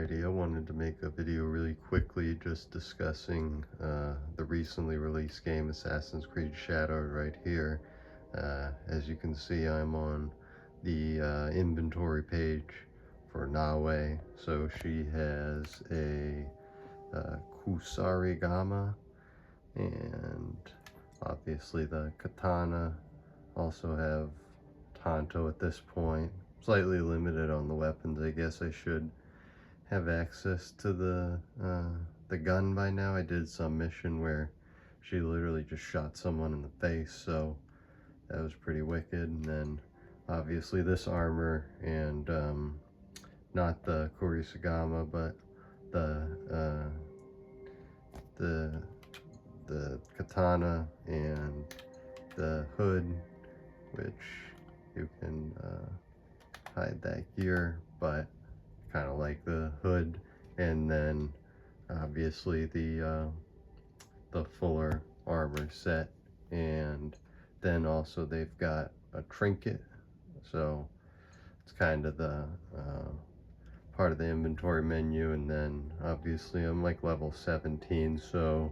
Alrighty, I wanted to make a video really quickly just discussing the recently released game Assassin's Creed Shadow right here. As you can see, I'm on the inventory page for Nawe. So she has a Kusarigama and obviously the katana. Also have Tanto at this point. Slightly limited on the weapons. I guess I should have access to the gun by now. I did some mission where she literally just shot someone in the face, so that was pretty wicked. And then obviously this armor and not the Korisagama, but the the katana and the hood, which you can hide that gear, but kind of like the hood. And then obviously the fuller armor set, and then also they've got a trinket, so it's kind of the part of the inventory menu. And then obviously I'm like level 17, so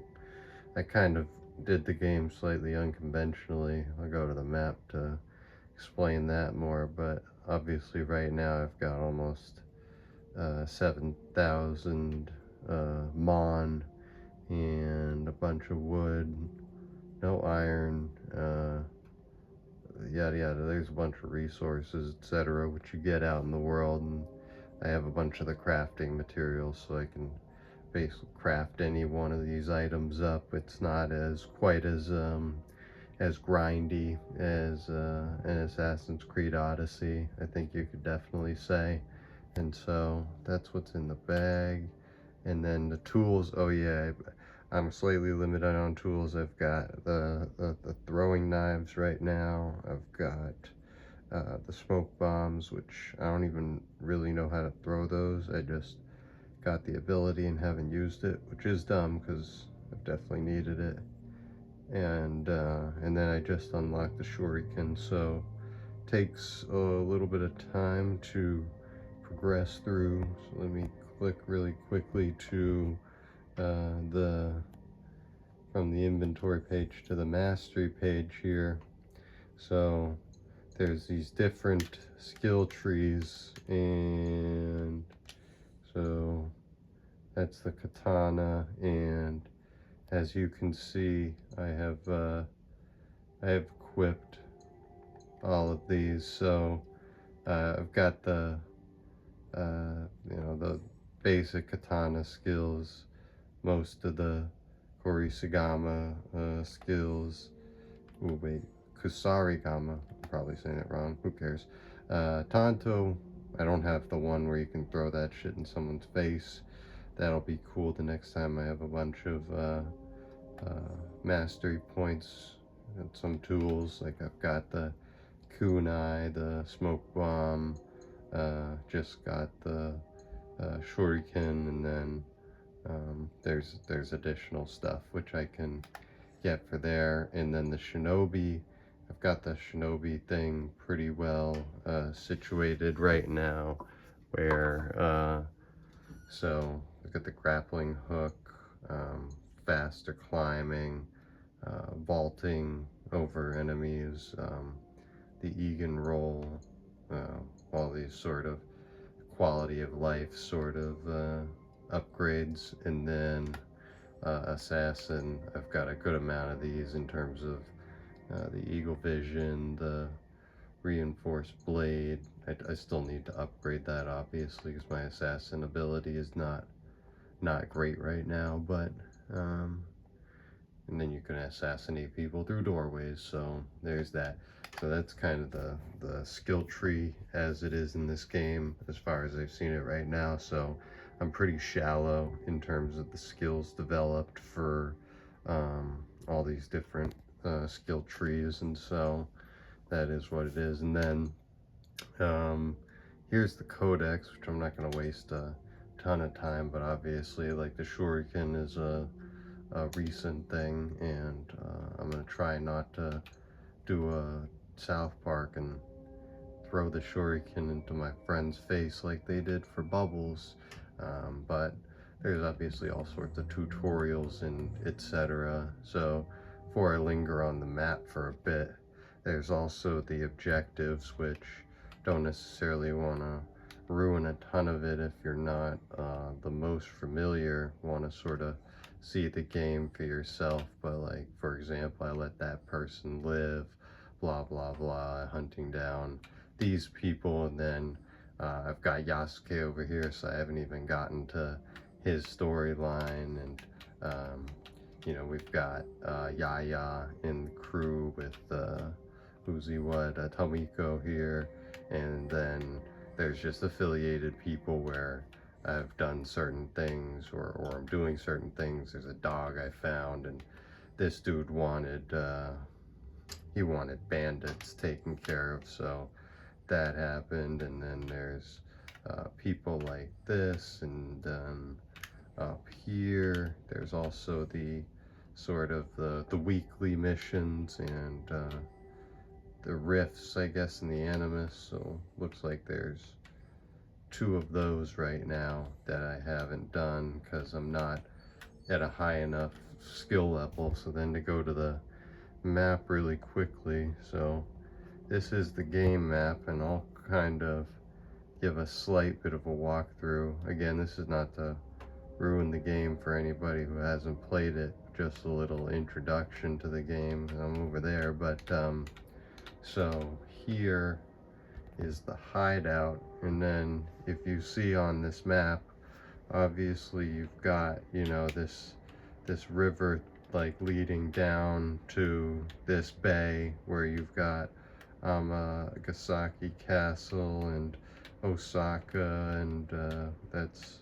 I kind of did the game slightly unconventionally. I'll go to the map to explain that more, but obviously right now I've got almost 7,000 mon and a bunch of wood, no iron, yada yada. There's a bunch of resources, etc., which you get out in the world, and I have a bunch of the crafting materials, so I can basically craft any one of these items up. It's not as quite as grindy as an Assassin's Creed Odyssey, I think you could definitely say. And so that's what's in the bag. And then the tools, oh yeah, I'm slightly limited on tools. I've got the throwing knives right now. I've got the smoke bombs, which I don't even really know how to throw those. I just got the ability and haven't used it, which is dumb because I've definitely needed it. And then I just unlocked the shuriken, so it takes a little bit of time to progress through. So let me click really quickly to from the inventory page to the mastery page here. So there's these different skill trees, and so that's the katana, and as you can see, I have equipped all of these. So I've got the the basic katana skills, most of the Korisagama skills. Oh wait, Kusarigama, I'm probably saying it wrong, who cares. Tanto, I don't have the one where you can throw that shit in someone's face. That'll be cool the next time I have a bunch of mastery points and some tools. Like I've got the kunai, the smoke bomb, just got the shuriken, and then there's additional stuff which I can get for there. And then the shinobi, I've got the shinobi thing pretty well situated right now, where so look at the grappling hook, faster climbing, vaulting over enemies, the Egan roll, all these sort of quality of life sort of upgrades. And then assassin, I've got a good amount of these in terms of the eagle vision, the reinforced blade. I still need to upgrade that obviously because my assassin ability is not great right now, but and then you can assassinate people through doorways, so there's that. So that's kind of the skill tree as it is in this game as far as I've seen it right now. So I'm pretty shallow in terms of the skills developed for all these different skill trees, and so that is what it is. And then here's the codex, which I'm not going to waste a ton of time, but obviously like the shuriken is a recent thing, and I'm going to try not to do a South Park and throw the shuriken into my friend's face like they did for Bubbles. But there's obviously all sorts of tutorials and etc. So before I linger on the map for a bit, there's also the objectives, which don't necessarily want to ruin a ton of it if you're not the most familiar, want to sort of see the game for yourself. But like, for example, I let that person live, blah blah blah, hunting down these people, and then I've got Yasuke over here, so I haven't even gotten to his storyline. And we've got Yaya in the crew with Tomiko here, and then there's just affiliated people where I've done certain things, or I'm doing certain things. There's a dog I found, and this dude wanted he wanted bandits taken care of, so that happened. And then there's people like this, and then up here there's also the sort of the weekly missions and the rifts, I guess, in the Animus. So looks like there's 2 of those right now that I haven't done because I'm not at a high enough skill level. So then to go to the map really quickly, so this is the game map, and I'll kind of give a slight bit of a walkthrough. Again, this is not to ruin the game for anybody who hasn't played it, just a little introduction to the game. I'm over there, but so here is the hideout, and then if you see on this map, obviously you've got, this river like leading down to this bay where you've got Gasaki Castle and Osaka, and that's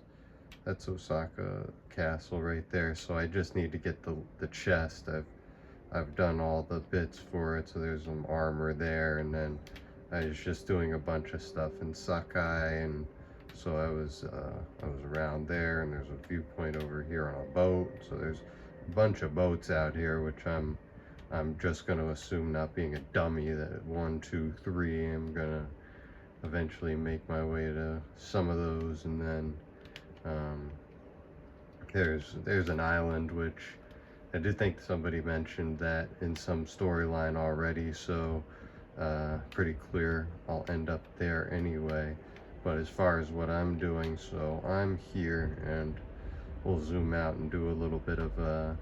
Osaka Castle right there. So I just need to get the chest. I've done all the bits for it, so there's some armor there, and then I was just doing a bunch of stuff in Sakai, and so I was around there, and there's a viewpoint over here on a boat. So there's a bunch of boats out here, which I'm just going to assume, not being a dummy, that 1, 2, 3, I'm gonna eventually make my way to some of those. And then there's an island, which I did think somebody mentioned that in some storyline already, so pretty clear I'll end up there anyway. But as far as what I'm doing, so I'm here, and we'll zoom out and do a little bit of a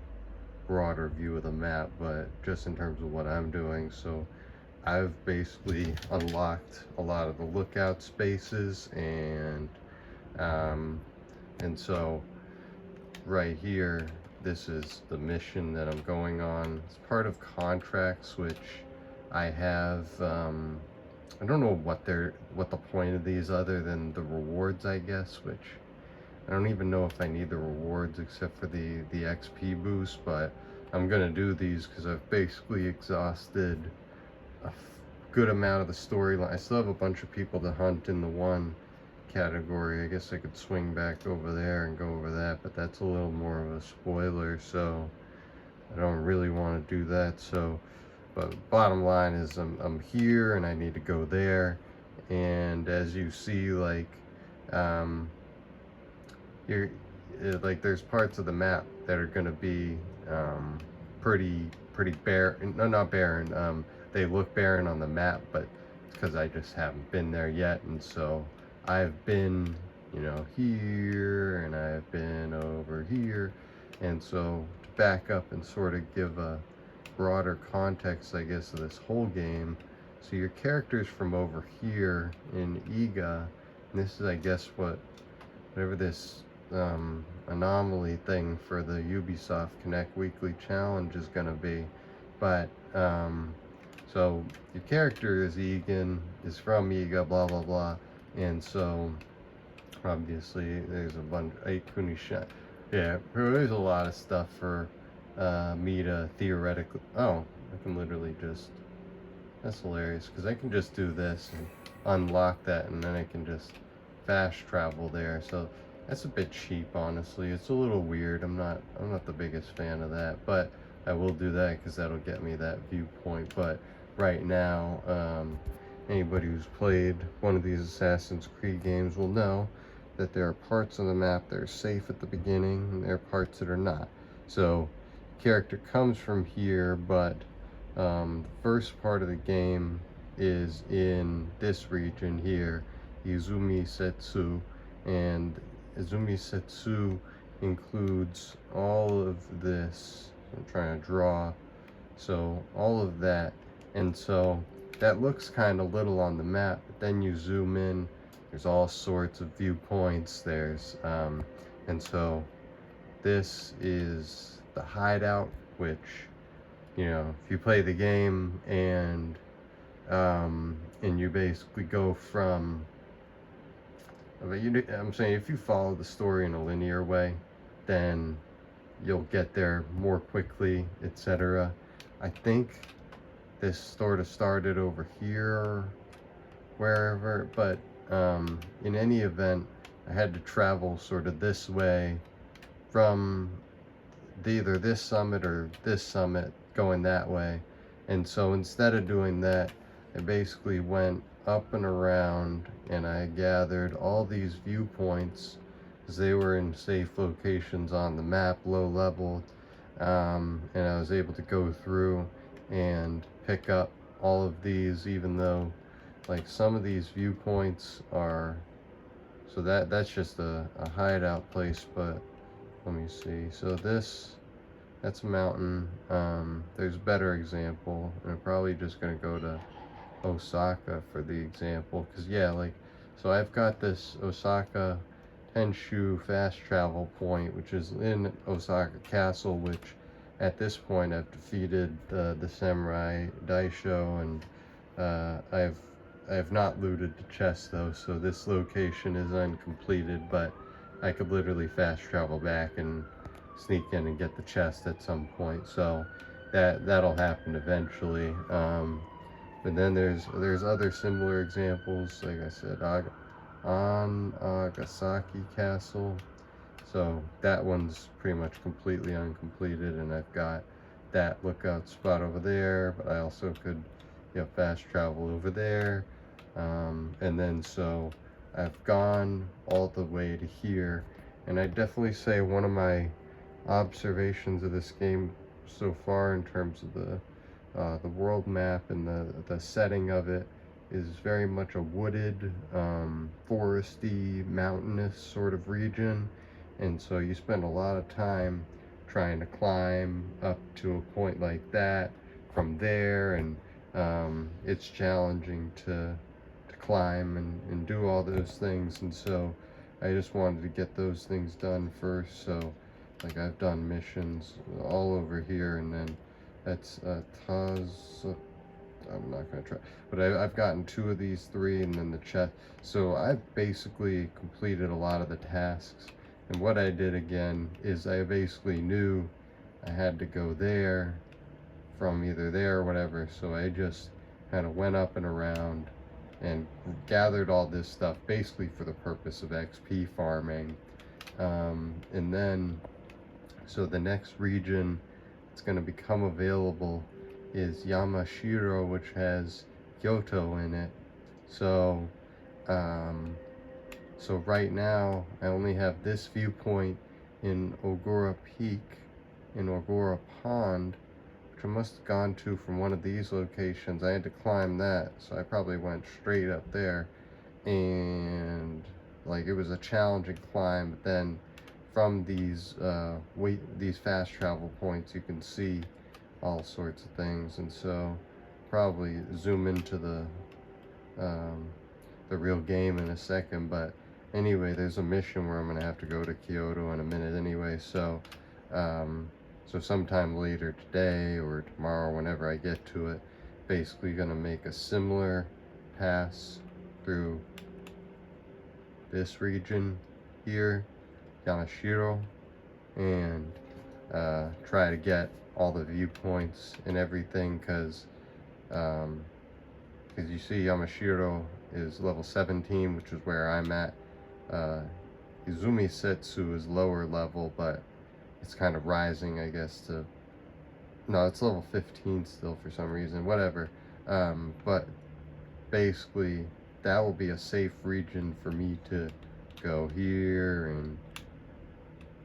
broader view of the map, but just in terms of what I'm doing, so I've basically unlocked a lot of the lookout spaces, and so right here, this is the mission that I'm going on. It's part of contracts, which I have. I don't know what the point of these, other than the rewards, I guess, which I don't even know if I need the rewards except for the XP boost, but I'm gonna do these because I've basically exhausted a good amount of the storyline. I still have a bunch of people to hunt in the one category. I guess I could swing back over there and go over that, but that's a little more of a spoiler, so I don't really want to do that. So, but bottom line is I'm here and I need to go there, and as you see, like you're like, there's parts of the map that are going to be pretty barren. No, not barren. They look barren on the map, but it's because I just haven't been there yet. And so I've been, here, and I've been over here. And so to back up and sort of give a broader context, I guess, of this whole game. So your character's from over here in Iga, and this is, I guess, whatever this anomaly thing for the Ubisoft Connect Weekly Challenge is gonna be. But so your character is Egan, is from Iga, blah blah blah, and so obviously there's a bunch Kunisha. Yeah, there's a lot of stuff for me to theoretically. Oh, I can literally just. That's hilarious, because I can just do this and unlock that, and then I can just fast travel there. So that's a bit cheap, honestly. It's a little weird. I'm not the biggest fan of that, but I will do that because that'll get me that viewpoint. But right now, anybody who's played one of these Assassin's Creed games will know that there are parts of the map that are safe at the beginning, and there are parts that are not. So character comes from here, but the first part of the game is in this region here, Izumi Setsu, and Izumi Setsu includes all of this. I'm trying to draw, so all of that, and so that looks kind of little on the map, but then you zoom in, there's all sorts of viewpoints, there's and so this is the hideout, which, you know, if you play the game and you basically go from, I'm saying if you follow the story in a linear way, then you'll get there more quickly, etc. I think this sort of started over here, wherever, but in any event, I had to travel sort of this way from either this summit or this summit, going that way. And so instead of doing that, I basically went up and around, and I gathered all these viewpoints because they were in safe locations on the map, low level, and I was able to go through and pick up all of these, even though like some of these viewpoints are, so that's just a hideout place. But let me see, so that's a mountain. There's a better example, and I'm probably just gonna go to Osaka for the example, because yeah, like, so I've got this Osaka Tenshu fast travel point, which is in Osaka Castle, which at this point I've defeated the samurai Daisho, and I have not looted the chest though, so this location is uncompleted, but I could literally fast travel back and sneak in and get the chest at some point, so that'll happen eventually. But then there's other similar examples, like I said, on Agasaki Castle. So that one's pretty much completely uncompleted, and I've got that lookout spot over there, but I also could, you know, fast travel over there. And then so I've gone all the way to here, and I definitely say one of my observations of this game so far in terms of the world map and the setting of it is very much a wooded, foresty, mountainous sort of region, and so you spend a lot of time trying to climb up to a point like that from there, and it's challenging to climb and do all those things, and so I just wanted to get those things done first. So like I've done missions all over here, and then that's I'm not gonna try, but I've gotten 2 of these 3, and then the chest. So I've basically completed a lot of the tasks, and what I did again is I basically knew I had to go there from either there or whatever, so I just kind of went up and around and gathered all this stuff basically for the purpose of XP farming. And then so the next region that's going to become available is Yamashiro, which has Kyoto in it. So so right now I only have this viewpoint in Ogura Peak, in Ogura Pond, which I must have gone to from one of these locations. I had to climb that, so I probably went straight up there, and like it was a challenging climb. But then from these these fast travel points, you can see all sorts of things, and so probably zoom into the real game in a second. But anyway, there's a mission where I'm gonna have to go to Kyoto in a minute anyway, so so sometime later today or tomorrow, whenever I get to it, basically gonna make a similar pass through this region here, Yamashiro, and try to get all the viewpoints and everything, because you see Yamashiro is level 17, which is where I'm at. Izumi Setsu is lower level, but it's kind of rising, I guess, to, no, it's level 15 still for some reason, whatever. But basically that will be a safe region for me to go here and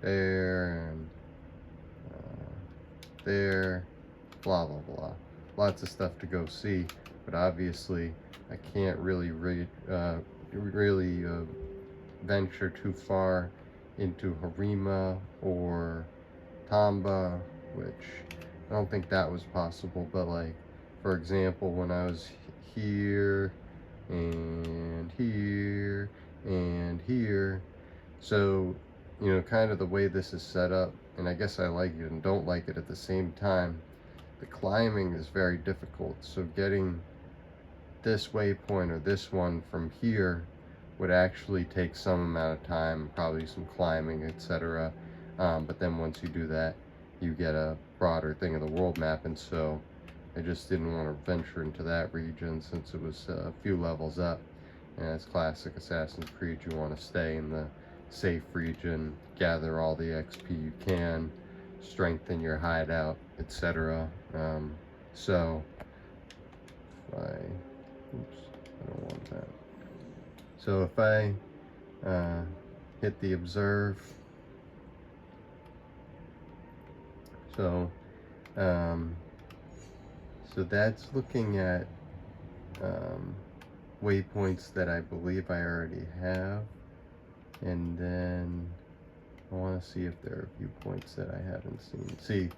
there and there, blah blah blah. Lots of stuff to go see, but obviously I can't really venture too far into Harima or Tamba, which I don't think that was possible. But like, for example, when I was here and here and here, so you know, kind of the way this is set up, and I guess I like it and don't like it at the same time, the climbing is very difficult. So getting this waypoint or this one from here would actually take some amount of time, probably some climbing, etc. But then once you do that, you get a broader thing of the world map, and so I just didn't want to venture into that region since it was a few levels up. And as classic Assassin's Creed, you want to stay in the safe region, gather all the XP you can, strengthen your hideout, etc. So if I don't want that. So if I hit the observe, so that's looking at waypoints that I believe I already have, and then I want to see if there are viewpoints that I haven't seen. See,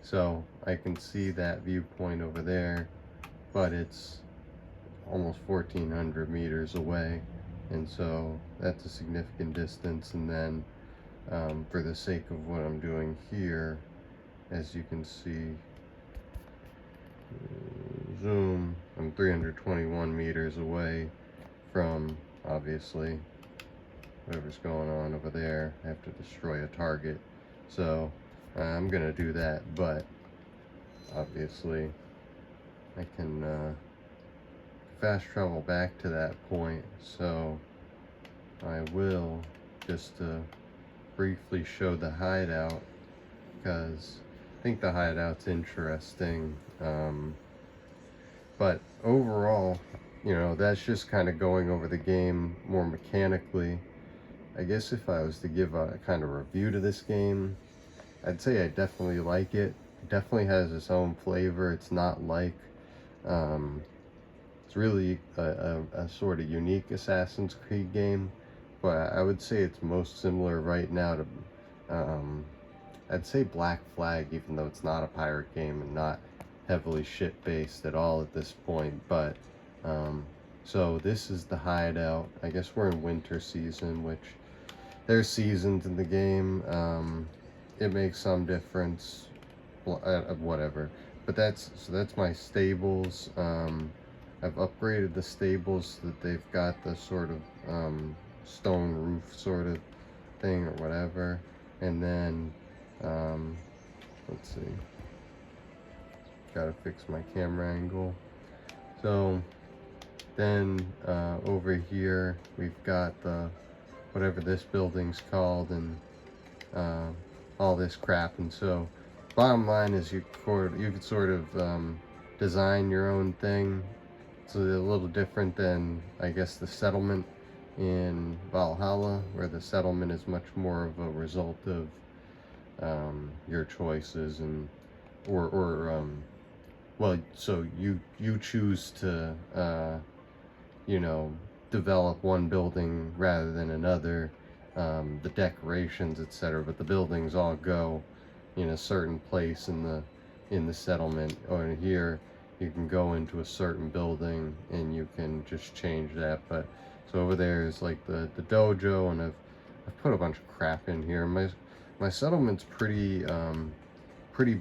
so I can see that viewpoint over there, but it's almost 1,400 meters away, and so that's a significant distance. And then for the sake of what I'm doing here, as you can see, zoom, I'm 321 meters away from, obviously, whatever's going on over there. I have to destroy a target, so I'm gonna do that. But obviously I can fast travel back to that point, so I will just briefly show the hideout, because I think the hideout's interesting. But overall, you know, that's just kind of going over the game more mechanically. I guess if I was to give a kind of review to this game, I'd say I definitely like it. It definitely has its own flavor. It's not like, it's really a sort of unique Assassin's Creed game, but I would say it's most similar right now to, I'd say Black Flag, even though it's not a pirate game and not heavily ship-based at all at this point. But, so this is the hideout. I guess we're in winter season, which there's seasons in the game. It makes some difference, whatever. But that's my stables. I've upgraded the stables so that they've got the sort of stone roof sort of thing or whatever. And then let's see, gotta fix my camera angle. So then over here we've got the whatever this building's called, and all this crap. And so bottom line is you could sort of design your own thing. It's a little different than, I guess, the settlement in Valhalla, where the settlement is much more of a result of your choices, and well, so you choose to you know, develop one building rather than another, the decorations, etc. But the buildings all go in a certain place in the settlement. Or in here, you can go into a certain building and you can just change that. But so over there is like the dojo, and I've put a bunch of crap in here. My settlement's pretty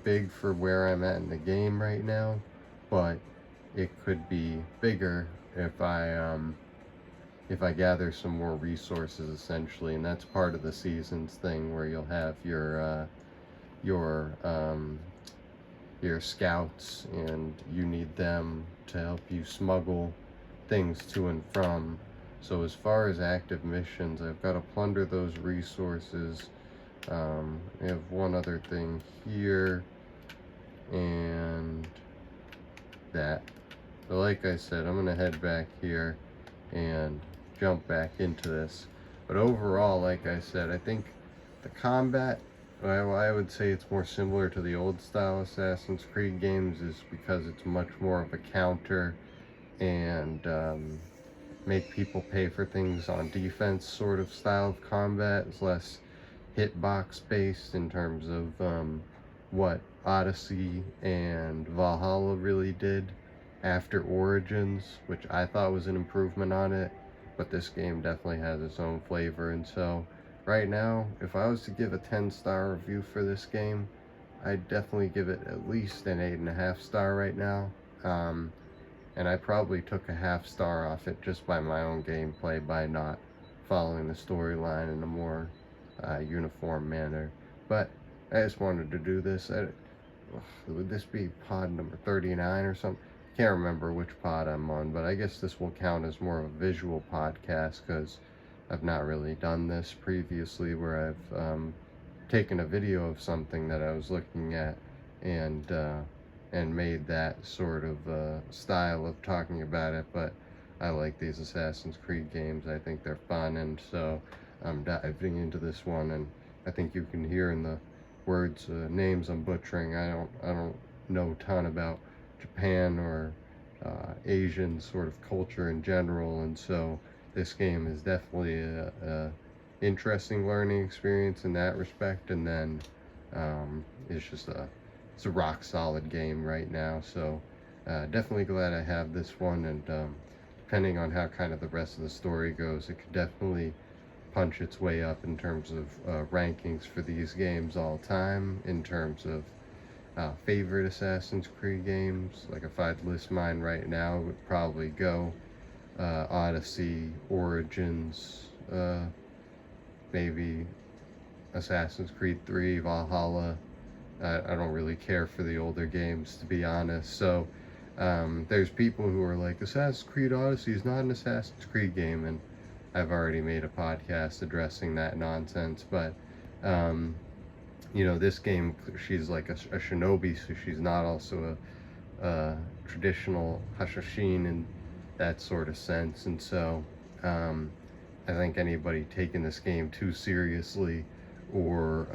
big for where I'm at in the game right now, but it could be bigger if I gather some more resources, essentially. And that's part of the seasons thing, where you'll have your scouts, and you need them to help you smuggle things to and from. So as far as active missions, I've got to plunder those resources. We have one other thing here, and that. So like I said, I'm gonna head back here and jump back into this. But overall, like I said, I think the combat, I would say it's more similar to the old style Assassin's Creed games, is because it's much more of a counter and make people pay for things on defense sort of style of combat. It's less hitbox based in terms of what Odyssey and Valhalla really did after Origins, which I thought was an improvement on it, but this game definitely has its own flavor. And so right now, if I was to give a 10-star review for this game, I'd definitely give it at least an 8.5 star right now. And I probably took a half star off it just by my own gameplay, by not following the storyline in a more uniform manner. But I just wanted to do this. Would this be pod number 39 or something? Can't remember which pod I'm on, but I guess this will count as more of a visual podcast because I've not really done this previously, where I've taken a video of something that I was looking at and made that sort of style of talking about it. But I like these Assassin's Creed games. I think they're fun, and so I'm diving into this one. And I think you can hear in the words, names I'm butchering. I don't know a ton about Japan or Asian sort of culture in general, and so this game is definitely a interesting learning experience in that respect. And then it's a rock solid game right now. So definitely glad I have this one, and depending on how kind of the rest of the story goes, it could definitely punch its way up in terms of rankings for these games all time, in terms of favorite Assassin's Creed games. Like if I'd list mine right now, it would probably go Odyssey, Origins, maybe Assassin's Creed 3, Valhalla. I don't really care for the older games, to be honest. So there's people who are like, Assassin's Creed Odyssey is not an Assassin's Creed game, and I've already made a podcast addressing that nonsense. But you know, this game, she's like a shinobi, so she's not also a traditional Hashashin in that sort of sense. And so I think anybody taking this game too seriously, or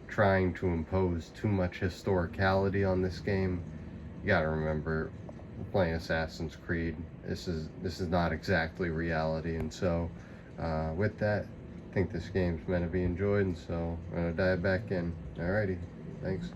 trying to impose too much historicality on this game, you gotta remember, we're playing Assassin's Creed. This is not exactly reality. And so with that, I think this game's meant to be enjoyed, and so I'm gonna dive back in. Alrighty, thanks.